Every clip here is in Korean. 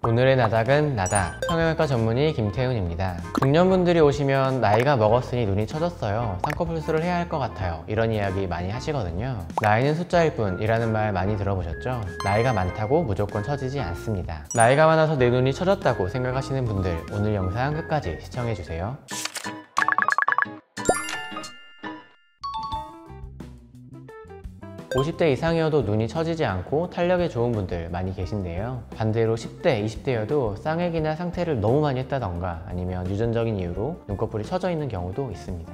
오늘의 나닥은 나닥 성형외과 전문의 김태훈입니다. 중년분들이 오시면 나이가 먹었으니 눈이 처졌어요, 쌍꺼풀 수술을 해야 할 것 같아요, 이런 이야기 많이 하시거든요. 나이는 숫자일 뿐이라는 말 많이 들어보셨죠? 나이가 많다고 무조건 처지지 않습니다. 나이가 많아서 내 눈이 처졌다고 생각하시는 분들, 오늘 영상 끝까지 시청해주세요. 50대 이상이어도 눈이 처지지 않고 탄력이 좋은 분들 많이 계신데요. 반대로 10대, 20대여도 쌍액이나 상태를 너무 많이 했다던가 아니면 유전적인 이유로 눈꺼풀이 처져 있는 경우도 있습니다.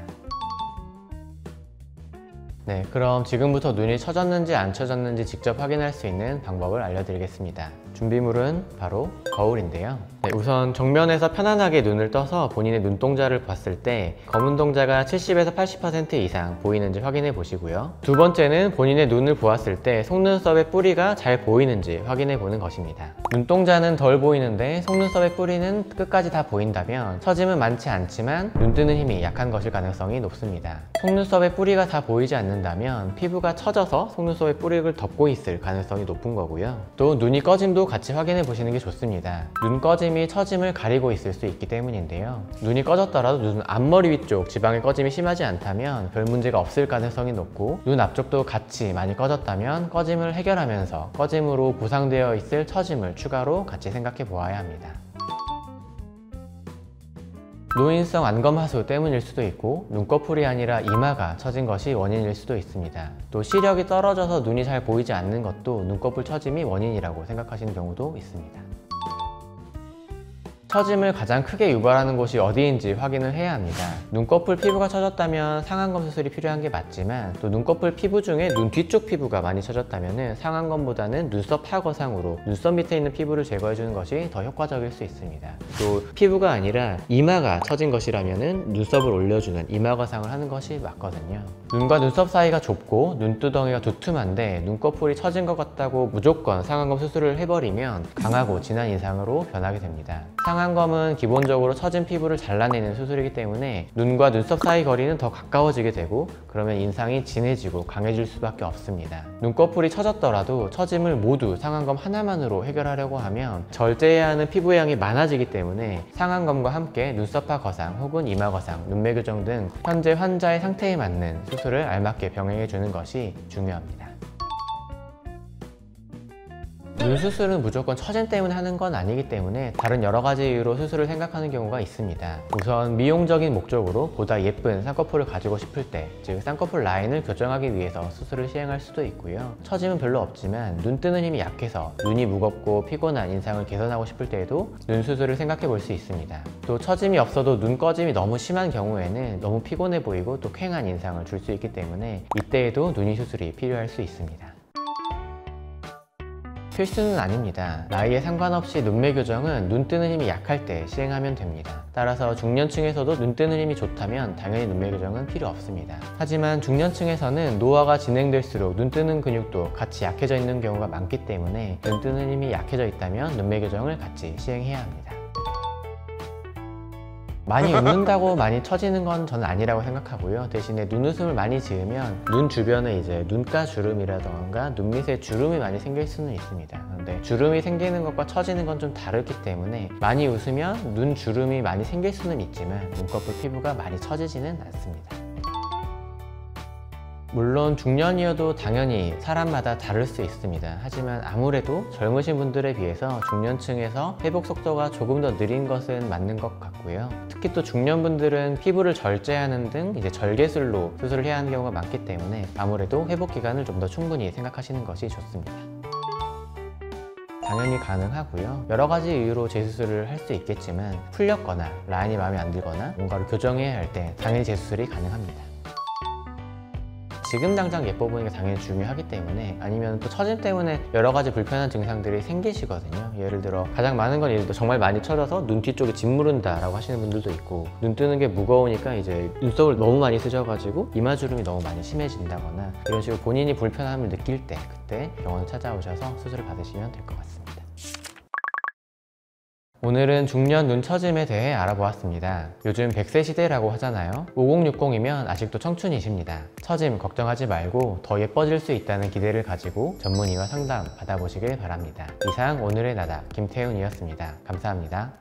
네, 그럼 지금부터 눈이 처졌는지 안 처졌는지 직접 확인할 수 있는 방법을 알려드리겠습니다. 준비물은 바로 거울인데요. 네, 우선 정면에서 편안하게 눈을 떠서 본인의 눈동자를 봤을 때 검은 동자가 70에서 80% 이상 보이는지 확인해 보시고요. 두 번째는 본인의 눈을 보았을 때 속눈썹의 뿌리가 잘 보이는지 확인해 보는 것입니다. 눈동자는 덜 보이는데 속눈썹의 뿌리는 끝까지 다 보인다면 처짐은 많지 않지만 눈 뜨는 힘이 약한 것일 가능성이 높습니다. 속눈썹의 뿌리가 다 보이지 않는다면 피부가 처져서 속눈썹의 뿌리를 덮고 있을 가능성이 높은 거고요. 또 눈이 꺼짐도 같이 확인해 보시는 게 좋습니다. 눈 꺼짐이 처짐을 가리고 있을 수 있기 때문인데요. 눈이 꺼졌더라도 눈 앞머리 위쪽 지방의 꺼짐이 심하지 않다면 별 문제가 없을 가능성이 높고, 눈 앞쪽도 같이 많이 꺼졌다면 꺼짐을 해결하면서 꺼짐으로 보상되어 있을 처짐을 추가로 같이 생각해 보아야 합니다. 노인성 안검하수 때문일 수도 있고, 눈꺼풀이 아니라 이마가 처진 것이 원인일 수도 있습니다. 또 시력이 떨어져서 눈이 잘 보이지 않는 것도 눈꺼풀 처짐이 원인이라고 생각하시는 경우도 있습니다. 처짐을 가장 크게 유발하는 곳이 어디인지 확인을 해야 합니다. 눈꺼풀 피부가 처졌다면 상안검 수술이 필요한 게 맞지만, 또 눈꺼풀 피부 중에 눈 뒤쪽 피부가 많이 처졌다면 상안검보다는 눈썹 하거상으로 눈썹 밑에 있는 피부를 제거해주는 것이 더 효과적일 수 있습니다. 또 피부가 아니라 이마가 처진 것이라면 눈썹을 올려주는 이마거상을 하는 것이 맞거든요. 눈과 눈썹 사이가 좁고 눈두덩이가 두툼한데 눈꺼풀이 처진 것 같다고 무조건 상안검 수술을 해버리면 강하고 진한 인상으로 변하게 됩니다. 상안검은 기본적으로 처진 피부를 잘라내는 수술이기 때문에 눈과 눈썹 사이 거리는 더 가까워지게 되고, 그러면 인상이 진해지고 강해질 수밖에 없습니다. 눈꺼풀이 처졌더라도 처짐을 모두 상안검 하나만으로 해결하려고 하면 절제해야 하는 피부 양이 많아지기 때문에 상안검과 함께 눈썹파 거상 혹은 이마 거상, 눈매 교정 등 현재 환자의 상태에 맞는 수술을 알맞게 병행해 주는 것이 중요합니다. 눈 수술은 무조건 처짐 때문에 하는 건 아니기 때문에 다른 여러 가지 이유로 수술을 생각하는 경우가 있습니다. 우선 미용적인 목적으로 보다 예쁜 쌍꺼풀을 가지고 싶을 때, 즉 쌍꺼풀 라인을 교정하기 위해서 수술을 시행할 수도 있고요. 처짐은 별로 없지만 눈 뜨는 힘이 약해서 눈이 무겁고 피곤한 인상을 개선하고 싶을 때에도 눈 수술을 생각해 볼 수 있습니다. 또 처짐이 없어도 눈 꺼짐이 너무 심한 경우에는 너무 피곤해 보이고 또 퀭한 인상을 줄 수 있기 때문에 이때에도 눈이 수술이 필요할 수 있습니다. 필수는 아닙니다. 나이에 상관없이 눈매 교정은 눈 뜨는 힘이 약할 때 시행하면 됩니다. 따라서 중년층에서도 눈 뜨는 힘이 좋다면 당연히 눈매 교정은 필요 없습니다. 하지만 중년층에서는 노화가 진행될수록 눈 뜨는 근육도 같이 약해져 있는 경우가 많기 때문에 눈 뜨는 힘이 약해져 있다면 눈매 교정을 같이 시행해야 합니다. 많이 웃는다고 많이 처지는 건 저는 아니라고 생각하고요. 대신에 눈웃음을 많이 지으면 눈 주변에 이제 눈가 주름이라던가 눈 밑에 주름이 많이 생길 수는 있습니다. 그런데 주름이 생기는 것과 처지는 건 좀 다르기 때문에 많이 웃으면 눈 주름이 많이 생길 수는 있지만 눈꺼풀 피부가 많이 처지지는 않습니다. 물론 중년이어도 당연히 사람마다 다를 수 있습니다. 하지만 아무래도 젊으신 분들에 비해서 중년층에서 회복 속도가 조금 더 느린 것은 맞는 것 같고요. 특히 또 중년분들은 피부를 절제하는 등 이제 절개술로 수술을 해야 하는 경우가 많기 때문에 아무래도 회복 기간을 좀 더 충분히 생각하시는 것이 좋습니다. 당연히 가능하고요. 여러 가지 이유로 재수술을 할 수 있겠지만 풀렸거나 라인이 마음에 안 들거나 뭔가를 교정해야 할 때 당연히 재수술이 가능합니다. 지금 당장 예뻐 보이는 게 당연히 중요하기 때문에, 아니면 또 처짐 때문에 여러 가지 불편한 증상들이 생기시거든요. 예를 들어 가장 많은 건 예를 들어 정말 많이 처져서 눈 뒤쪽에 짓무른다 라고 하시는 분들도 있고, 눈 뜨는 게 무거우니까 이제 눈썹을 너무 많이 쓰셔가지고 이마주름이 너무 많이 심해진다거나 이런 식으로 본인이 불편함을 느낄 때 그때 병원을 찾아오셔서 수술을 받으시면 될 것 같습니다. 오늘은 중년 눈 처짐에 대해 알아보았습니다. 요즘 100세 시대라고 하잖아요. 5060이면 아직도 청춘이십니다. 처짐 걱정하지 말고 더 예뻐질 수 있다는 기대를 가지고 전문의와 상담 받아보시길 바랍니다. 이상 오늘의 나다 김태훈이었습니다. 감사합니다.